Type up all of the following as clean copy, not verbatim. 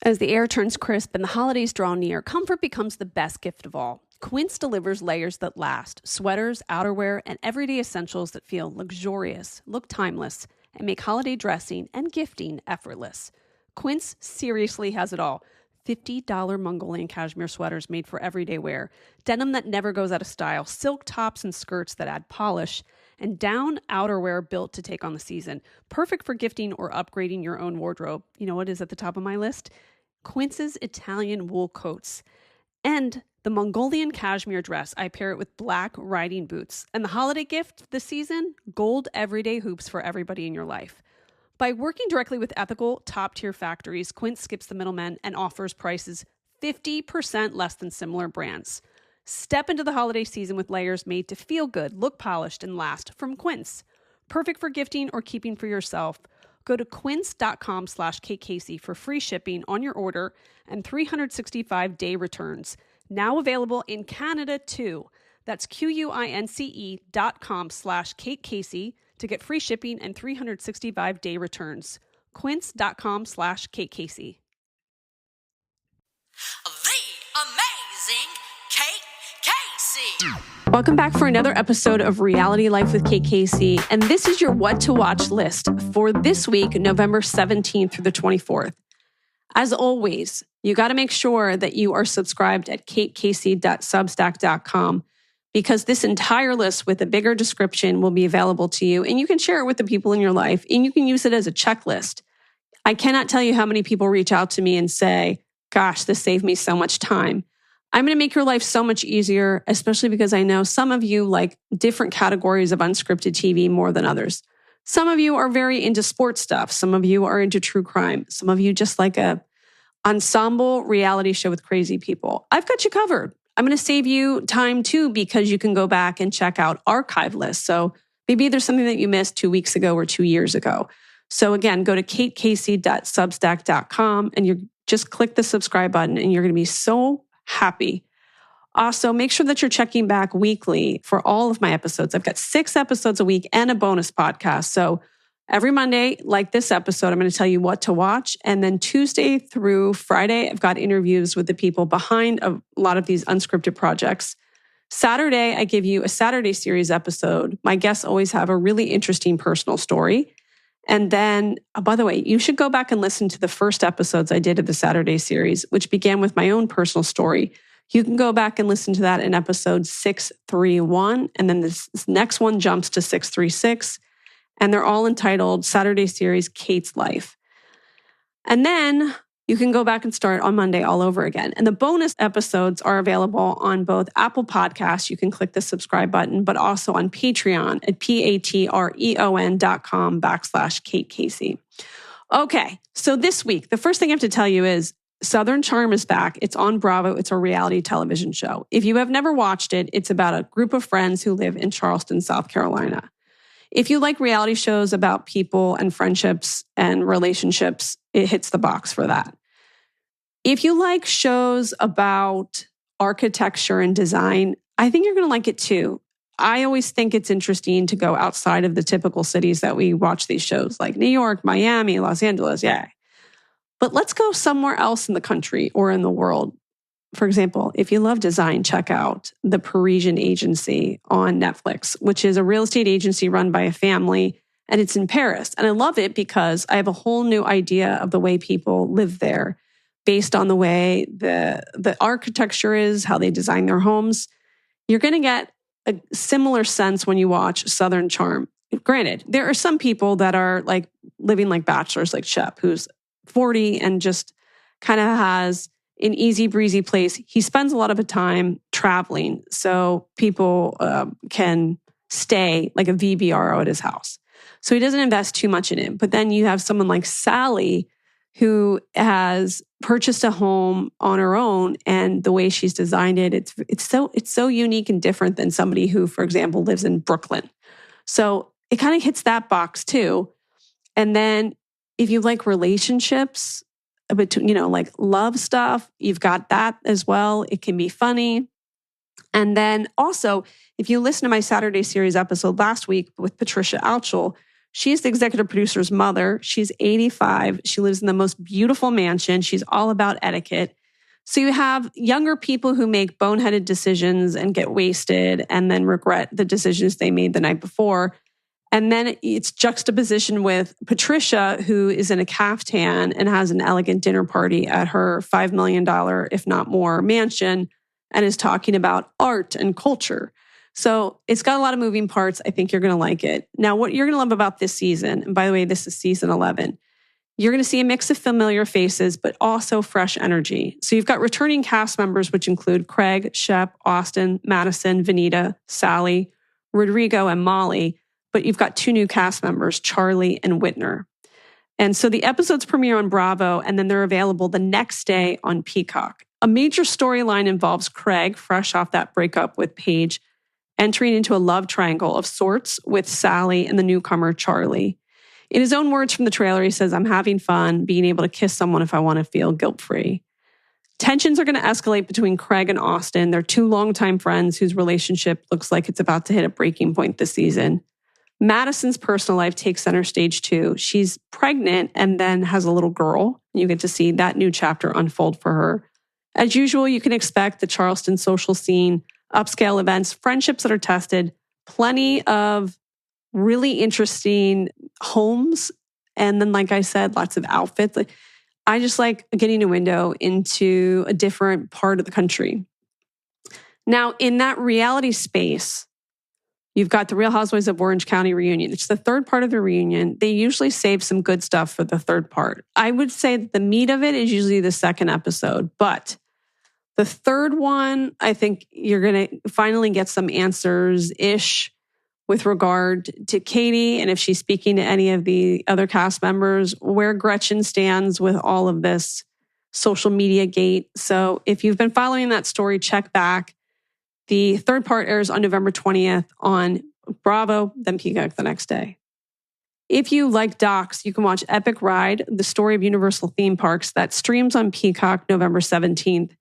As the air turns crisp and the holidays draw near, comfort becomes the best gift of all. Quince delivers layers that last, sweaters, outerwear, and everyday essentials that feel luxurious, look timeless, and make holiday dressing and gifting effortless. Quince seriously has it all. $50 Mongolian cashmere sweaters made for everyday wear, denim that never goes out of style, silk tops and skirts that add polish, and down outerwear built to take on the season. Perfect for gifting or upgrading your own wardrobe. You know what is at the top of my list? Quince's Italian wool coats. And the Mongolian cashmere dress, I pair it with black riding boots. And the holiday gift this season, gold everyday hoops for everybody in your life. By working directly with ethical, top-tier factories, Quince skips the middlemen and offers prices 50% less than similar brands. Step into the holiday season with layers made to feel good, look polished, and last from Quince. Perfect for gifting or keeping for yourself. Go to quince.com/KKC for free shipping on your order and 365-day returns. Now available in Canada too. That's QUINCE.com/KateCasey to get free shipping and 365-day returns. Quince.com/KateCasey. The amazing Kate Casey. Welcome back for another episode of Reality Life with Kate Casey. And this is your What to Watch list for this week, November 17th through the 24th. As always, you got to make sure that you are subscribed at katecasey.substack.com because this entire list with a bigger description will be available to you and you can share it with the people in your life and you can use it as a checklist. I cannot tell you how many people reach out to me and say, gosh, this saved me so much time. I'm going to make your life so much easier, especially because I know some of you like different categories of unscripted TV more than others. Some of you are very into sports stuff. Some of you are into true crime. Some of you just like a ensemble reality show with crazy people. I've got you covered. I'm going to save you time too because you can go back and check out archive lists. So maybe there's something that you missed 2 weeks ago or 2 years ago. So again, go to katecasey.substack.com and you just click the subscribe button and you're going to be so happy. Also, make sure that you're checking back weekly for all of my episodes. I've got 6 episodes a week and a bonus podcast. So every Monday, like this episode, I'm going to tell you what to watch. And then Tuesday through Friday, I've got interviews with the people behind a lot of these unscripted projects. Saturday, I give you a Saturday series episode. My guests always have a really interesting personal story. And then, by the way, you should go back and listen to the first episodes I did of the Saturday series, which began with my own personal story. You can go back and listen to that in episode 631. And then this next one jumps to 636. And they're all entitled Saturday Series Kate's Life. And then you can go back and start on Monday all over again. And the bonus episodes are available on both Apple Podcasts. You can click the subscribe button, but also on Patreon at patreon.com/Kate Casey. Okay, so this week, the first thing I have to tell you is Southern Charm is back. It's on Bravo. It's a reality television show. If you have never watched it, it's about a group of friends who live in Charleston, South Carolina. If you like reality shows about people and friendships and relationships, it hits the box for that. If you like shows about architecture and design, I think you're going to like it too. I always think it's interesting to go outside of the typical cities that we watch these shows, like New York, Miami, Los Angeles, yeah. But let's go somewhere else in the country or in the world. For example, if you love design, check out The Parisian Agency on Netflix, which is a real estate agency run by a family, and it's in Paris. And I love it because I have a whole new idea of the way people live there based on the way the architecture is, how they design their homes. You're going to get a similar sense when you watch Southern Charm. Granted, there are some people that are like living like bachelors, like Shep, who's 40 and just kind of has an easy breezy place. He spends a lot of the time traveling, so people can stay like a VBRO at his house. So he doesn't invest too much in it. But then you have someone like Sally who has purchased a home on her own, and the way she's designed it, it's so unique and different than somebody who, for example, lives in Brooklyn. So it kind of hits that box too. And then if you like relationships, between, like love stuff, you've got that as well. It can be funny. And then also, if you listen to my Saturday series episode last week with Patricia Altschul, She's the executive producer's mother. She's 85. She lives in the most beautiful mansion. She's all about etiquette. So you have younger people who make boneheaded decisions and get wasted and then regret the decisions they made the night before. And then it's juxtaposition with Patricia, who is in a caftan and has an elegant dinner party at her $5 million, if not more, mansion and is talking about art and culture. So it's got a lot of moving parts. I think you're going to like it. Now, what you're going to love about this season, and by the way, this is season 11, you're going to see a mix of familiar faces, but also fresh energy. So you've got returning cast members, which include Craig, Shep, Austin, Madison, Vanita, Sally, Rodrigo, and Molly. But you've got 2 new cast members, Charlie and Whitner. And so the episodes premiere on Bravo, and then they're available the next day on Peacock. A major storyline involves Craig, fresh off that breakup with Paige, entering into a love triangle of sorts with Sally and the newcomer, Charlie. In his own words from the trailer, he says, "I'm having fun being able to kiss someone if I want to feel guilt-free." Tensions are going to escalate between Craig and Austin. They're 2 longtime friends whose relationship looks like it's about to hit a breaking point this season. Madison's personal life takes center stage too. She's pregnant and then has a little girl. You get to see that new chapter unfold for her. As usual, you can expect the Charleston social scene, upscale events, friendships that are tested, plenty of really interesting homes. And then, like I said, lots of outfits. I just like getting a window into a different part of the country. Now, in that reality space, you've got the Real Housewives of Orange County reunion. It's the third part of the reunion. They usually save some good stuff for the third part. I would say that the meat of it is usually the second episode, but the third one, I think you're going to finally get some answers-ish with regard to Katie and if she's speaking to any of the other cast members, where Gretchen stands with all of this social media gate. So if you've been following that story, check back. The third part airs on November 20th on Bravo, then Peacock the next day. If you like docs, you can watch Epic Ride, the story of Universal theme parks, that streams on Peacock November 17th.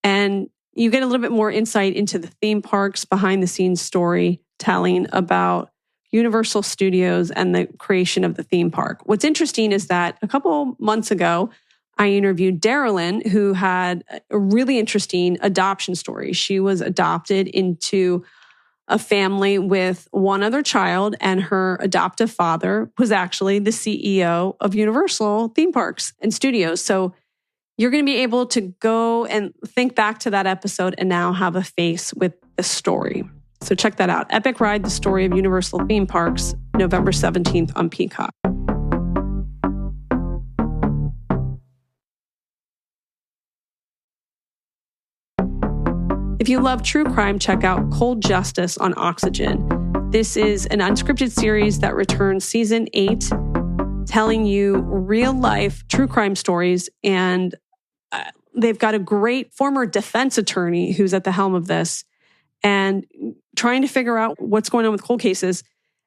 And you get a little bit more insight into the theme parks, behind the scenes storytelling about Universal Studios and the creation of the theme park. What's interesting is that a couple months ago, I interviewed Darylyn, who had a really interesting adoption story. She was adopted into a family with one other child, and her adoptive father was actually the CEO of Universal theme parks and studios. So you're going to be able to go and think back to that episode and now have a face with the story. So check that out. Epic Ride, the story of Universal theme parks, November 17th on Peacock. If you love true crime, check out Cold Justice on Oxygen. This is an unscripted series that returns season 8, telling you real life true crime stories. And they've got a great former defense attorney who's at the helm of this and trying to figure out what's going on with cold cases.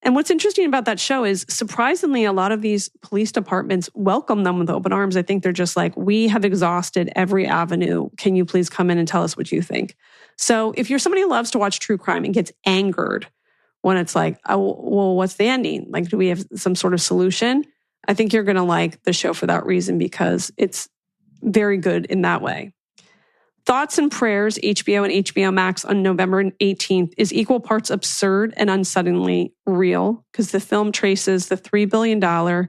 And what's interesting about that show is, surprisingly, a lot of these police departments welcome them with open arms. I think they're just like, we have exhausted every avenue. Can you please come in and tell us what you think? So if you're somebody who loves to watch true crime and gets angered when it's like, oh, well, what's the ending? Like, do we have some sort of solution? I think you're going to like the show for that reason, because it's very good in that way. Thoughts and Prayers, HBO and HBO Max on November 18th, is equal parts absurd and unsettlingly real, because the film traces the $3 billion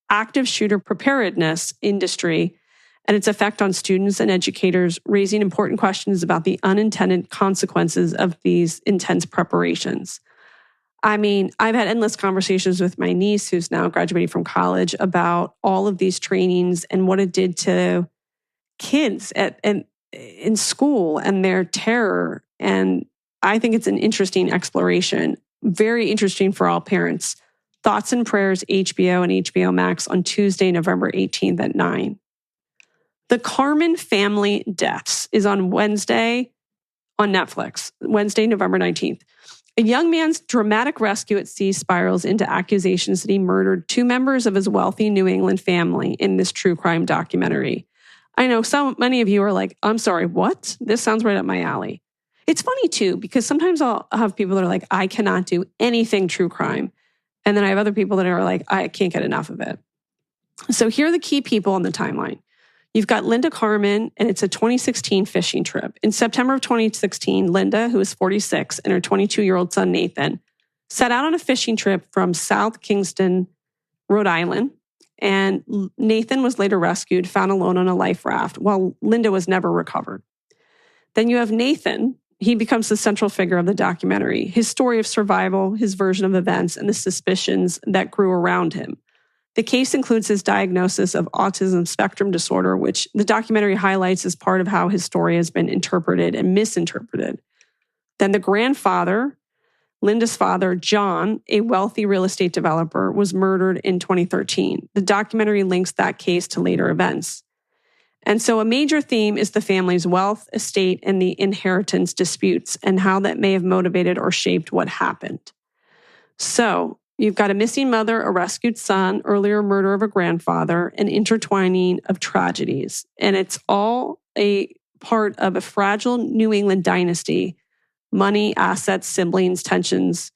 active shooter preparedness industry and its effect on students and educators, raising important questions about the unintended consequences of these intense preparations. I mean, I've had endless conversations with my niece, who's now graduating from college, about all of these trainings and what it did to kids in school and their terror. And I think it's an interesting exploration, very interesting for all parents. Thoughts and Prayers, HBO and HBO Max on Tuesday, November 18th at 9. The Carman Family Deaths is on Wednesday on Netflix, Wednesday, November 19th. A young man's dramatic rescue at sea spirals into accusations that he murdered 2 members of his wealthy New England family in this true crime documentary. I know many of you are like, I'm sorry, what? This sounds right up my alley. It's funny too, because sometimes I'll have people that are like, I cannot do anything true crime. And then I have other people that are like, I can't get enough of it. So here are the key people on the timeline. You've got Linda Carman, and it's a 2016 fishing trip. In September of 2016, Linda, who is 46, and her 22-year-old son, Nathan, set out on a fishing trip from South Kingston, Rhode Island. And Nathan was later rescued, found alone on a life raft, while Linda was never recovered. Then you have Nathan. He becomes the central figure of the documentary. His story of survival, his version of events, and the suspicions that grew around him. The case includes his diagnosis of autism spectrum disorder, which the documentary highlights as part of how his story has been interpreted and misinterpreted. Then the grandfather, Linda's father, John, a wealthy real estate developer, was murdered in 2013. The documentary links that case to later events. And so a major theme is the family's wealth, estate, and the inheritance disputes and how that may have motivated or shaped what happened. So you've got a missing mother, a rescued son, earlier murder of a grandfather, an intertwining of tragedies. And it's all a part of a fragile New England dynasty. Money, assets, siblings, tensions.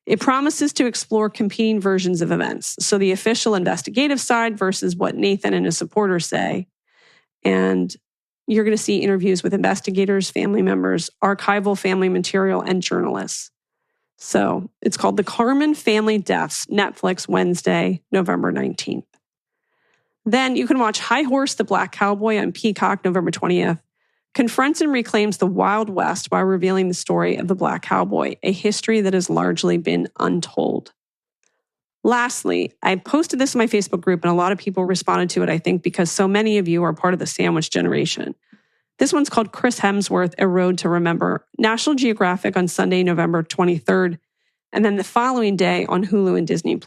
It promises to explore competing versions of events. So the official investigative side versus what Nathan and his supporters say. And you're going to see interviews with investigators, family members, archival family material, and journalists. So it's called The Carman Family Deaths, Netflix, Wednesday, November 19th. Then you can watch High Horse, the Black Cowboy on Peacock, November 20th. Confronts and reclaims the Wild West while revealing the story of the Black Cowboy, a history that has largely been untold. Lastly, I posted this in my Facebook group, and a lot of people responded to it, I think, because so many of you are part of the sandwich generation. This one's called Chris Hemsworth, A Road to Remember, National Geographic on Sunday, November 23rd, and then the following day on Hulu and Disney+.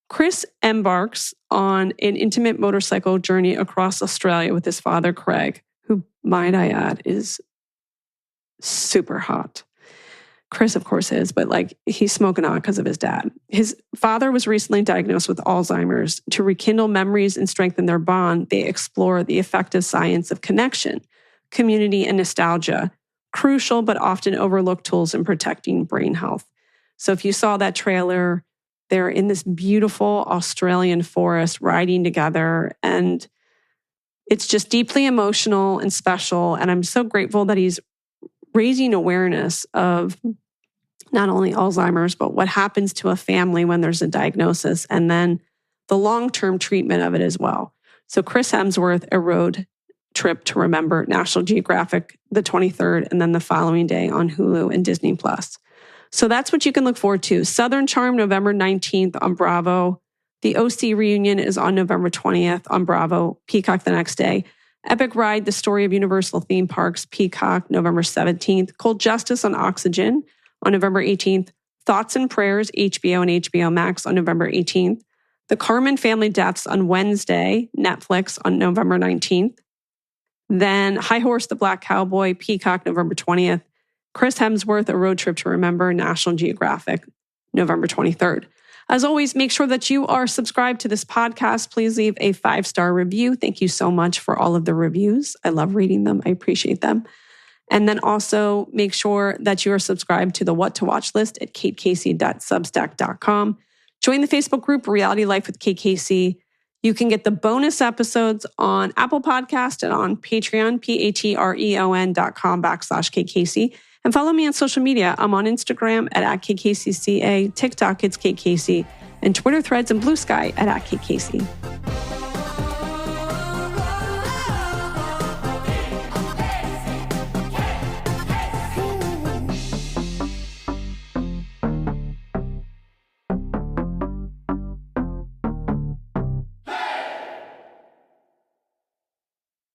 Chris embarks on an intimate motorcycle journey across Australia with his father, Craig, who, might I add, is super hot. Chris, of course, is, but he's smoking hot because of his dad. His father was recently diagnosed with Alzheimer's. To rekindle memories and strengthen their bond, they explore the effective science of connection, community, and nostalgia, crucial but often overlooked tools in protecting brain health. So if you saw that trailer, they're in this beautiful Australian forest riding together, and it's just deeply emotional and special. And I'm so grateful that he's raising awareness of not only Alzheimer's, but what happens to a family when there's a diagnosis, and then the long-term treatment of it as well. So Chris Hemsworth, A Road Trip to Remember, National Geographic, the 23rd, and then the following day on Hulu and Disney+. So that's what you can look forward to. Southern Charm, November 19th on Bravo. The OC reunion is on November 20th on Bravo, Peacock the next day. Epic Ride, The Story of Universal Theme Parks, Peacock, November 17th. Cold Justice on Oxygen on November 18th. Thoughts and Prayers, HBO and HBO Max on November 18th. The Carman Family Deaths on Wednesday, Netflix on November 19th. Then High Horse, the Black Cowboy, Peacock, November 20th. Chris Hemsworth, A Road Trip to Remember, National Geographic, November 23rd. As always, make sure that you are subscribed to this podcast. Please leave a 5-star review. Thank you so much for all of the reviews. I love reading them. I appreciate them. And then also make sure that you are subscribed to the What to Watch list at katecasey.substack.com. Join the Facebook group, Reality Life with Kate Casey. You can get the bonus episodes on Apple Podcast and on Patreon, patreon.com/Kate Casey. And follow me on social media. I'm on Instagram at @KatecaseyCA, TikTok, it's Kate Casey, and Twitter Threads and Blue Sky at @Kate Casey.